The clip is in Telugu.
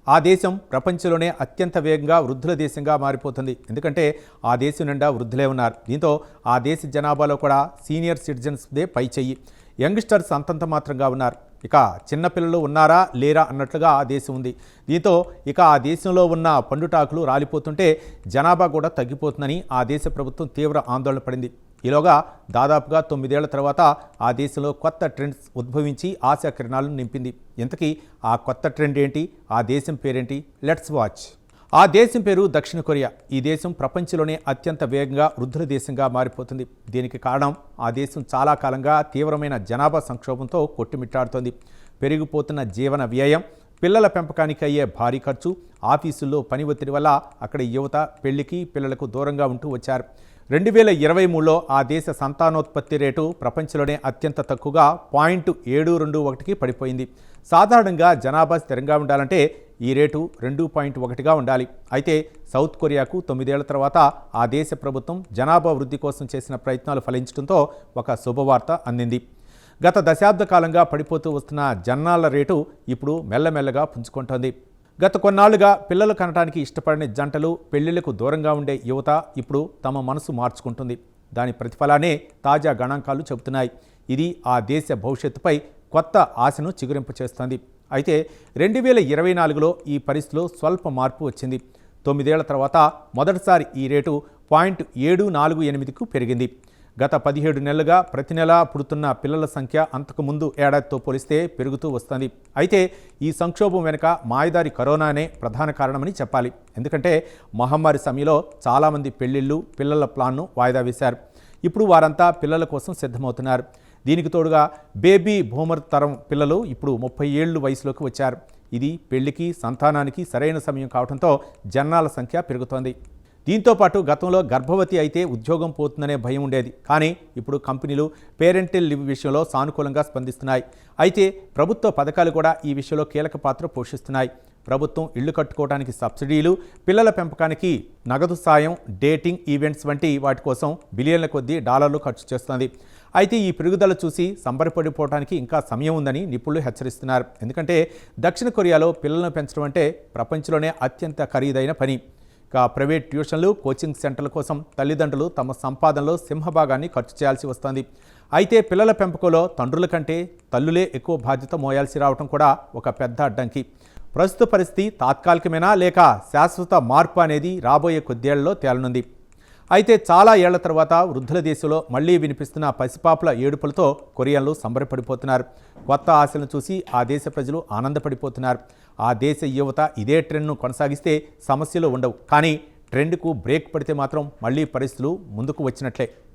ఆ దేశం ప్రపంచంలోనే అత్యంత వేగంగా వృద్ధుల దేశంగా మారిపోతుంది. ఎందుకంటే ఆ దేశం నిండా వృద్ధులే ఉన్నారు. దీంతో ఆ దేశ జనాభాలో కూడా సీనియర్ సిటిజన్స్దే పై చెయ్యి. యంగ్స్టర్స్ అంతంత మాత్రంగా ఉన్నారు. ఇక చిన్నపిల్లలు ఉన్నారా లేరా అన్నట్లుగా ఆ దేశం ఉంది. దీంతో ఇక ఆ దేశంలో ఉన్న పండుటాకులు రాలిపోతుంటే జనాభా కూడా తగ్గిపోతుందని ఆ దేశ ప్రభుత్వం తీవ్ర ఆందోళన పడింది. ఈలోగా దాదాపుగా 9 ఏళ్ల తర్వాత ఆ దేశంలో కొత్త ట్రెండ్స్ ఉద్భవించి ఆశా కిరణాలను నింపింది. ఇంతకీ ఆ కొత్త ట్రెండ్ ఏంటి? ఆ దేశం పేరేంటి? Let's watch. ఆ దేశం పేరు దక్షిణ కొరియా. ఈ దేశం ప్రపంచంలోనే అత్యంత వేగంగా వృద్ధుల దేశంగా మారిపోతుంది. దీనికి కారణం ఆ దేశం చాలా కాలంగా తీవ్రమైన జనాభా సంక్షోభంతో కొట్టుమిట్టాడుతోంది. పెరిగిపోతున్న జీవన వ్యయం, పిల్లల పెంపకానికి అయ్యే భారీ ఖర్చు, ఆఫీసుల్లో పని ఒత్తిడి వల్ల అక్కడి యువత పెళ్లికి పిల్లలకు దూరంగా ఉంటూ వచ్చారు. 2023లో ఆ దేశ సంతానోత్పత్తి రేటు ప్రపంచంలోనే అత్యంత తక్కువగా 0.721కి పడిపోయింది. సాధారణంగా జనాభా స్థిరంగా ఉండాలంటే ఈ రేటు 2.1గా ఉండాలి. అయితే సౌత్ కొరియాకు 9 ఏళ్ల తర్వాత ఆ దేశ ప్రభుత్వం జనాభా వృద్ధి కోసం చేసిన ప్రయత్నాలు ఫలించడంతో ఒక శుభవార్త అందింది. గత దశాబ్ద కాలంగా పడిపోతూ వస్తున్న జనాల రేటు ఇప్పుడు మెల్లమెల్లగా పుంజుకుంటోంది. గత కొన్నాళ్లుగా పిల్లలు కనడానికి ఇష్టపడని జంటలు, పెళ్లిళ్లకు దూరంగా ఉండే యువత ఇప్పుడు తమ మనసు మార్చుకుంటుంది. దాని ప్రతిఫలానే తాజా గణాంకాలు చెబుతున్నాయి. ఇది ఆ దేశ భవిష్యత్తుపై కొత్త ఆశను చిగురింపచేస్తోంది. అయితే 2024లో ఈ పరిస్థితిలో స్వల్ప మార్పు వచ్చింది. 9 ఏళ్ల తర్వాత మొదటిసారి ఈ రేటు 0.748కు పెరిగింది. గత 17 నెలలుగా ప్రతి నెలా పుడుతున్న పిల్లల సంఖ్య అంతకుముందు ఏడాదితో పోలిస్తే పెరుగుతూ వస్తుంది. అయితే ఈ సంక్షోభం వెనుక మాయదారి కరోనానే ప్రధాన కారణమని చెప్పాలి. ఎందుకంటే మహమ్మారి సమయంలో చాలామంది పెళ్లిళ్ళు, పిల్లల ప్లాన్ను వాయిదా వేశారు. ఇప్పుడు వారంతా పిల్లల కోసం సిద్ధమవుతున్నారు. దీనికి తోడుగా బేబీ బూమర్ తరం పిల్లలు ఇప్పుడు 30 ఏళ్ల వయసులోకి వచ్చారు. ఇది పెళ్లికి, సంతానానికి సరైన సమయం కావడంతో జనాల సంఖ్య పెరుగుతోంది. దీంతో పాటు గతంలో గర్భవతి అయితే ఉద్యోగం పోతుందనే భయం ఉండేది. కానీ ఇప్పుడు కంపెనీలు పేరెంటల్ లీవ్ విషయంలో సానుకూలంగా స్పందిస్తున్నాయి. అయితే ప్రభుత్వ పథకాలు కూడా ఈ విషయంలో కీలక పాత్ర పోషిస్తున్నాయి. ప్రభుత్వం ఇళ్లు కట్టుకోవడానికి సబ్సిడీలు, పిల్లల పెంపకానికి నగదు సాయం, డేటింగ్ ఈవెంట్స్ వంటి వాటి కోసం బిలియన్ల కొద్దీ డాలర్లు ఖర్చు చేస్తోంది. అయితే ఈ పెరుగుదల చూసి సంబరపడిపోవడానికి ఇంకా సమయం ఉందని నిపుణులు హెచ్చరిస్తున్నారు. ఎందుకంటే దక్షిణ కొరియాలో పిల్లలను పెంచడం అంటే ప్రపంచంలోనే అత్యంత ఖరీదైన పని. ప్రైవేట్ ట్యూషన్లు, కోచింగ్ సెంటర్ల కోసం తల్లిదండ్రులు తమ సంపాదనలో సింహభాగాన్ని ఖర్చు చేయాల్సి వస్తుంది. అయితే పిల్లల పెంపకంలో తండ్రుల కంటే తల్లులే ఎక్కువ బాధ్యత మోయాల్సి రావడం కూడా ఒక పెద్ద అడ్డంకి. ప్రస్తుత పరిస్థితి తాత్కాలికమేనా లేక శాశ్వత మార్పు అనేది రాబోయే కొద్దేళ్లలో తేలనుంది. అయితే చాలా ఏళ్ల తర్వాత వృద్ధుల దేశంలో మళ్లీ వినిపిస్తున్న పసిపాపుల ఏడుపులతో కొరియన్లు సంబరపడిపోతున్నారు. కొత్త ఆశలను చూసి ఆ దేశ ప్రజలు ఆనందపడిపోతున్నారు. ఆ దేశ యువత ఇదే ట్రెండ్ను కొనసాగిస్తే సమస్యలు ఉండవు. కానీ ట్రెండ్కు బ్రేక్ పడితే మాత్రం మళ్లీ పరిస్థితులు ముందుకు వచ్చినట్లే.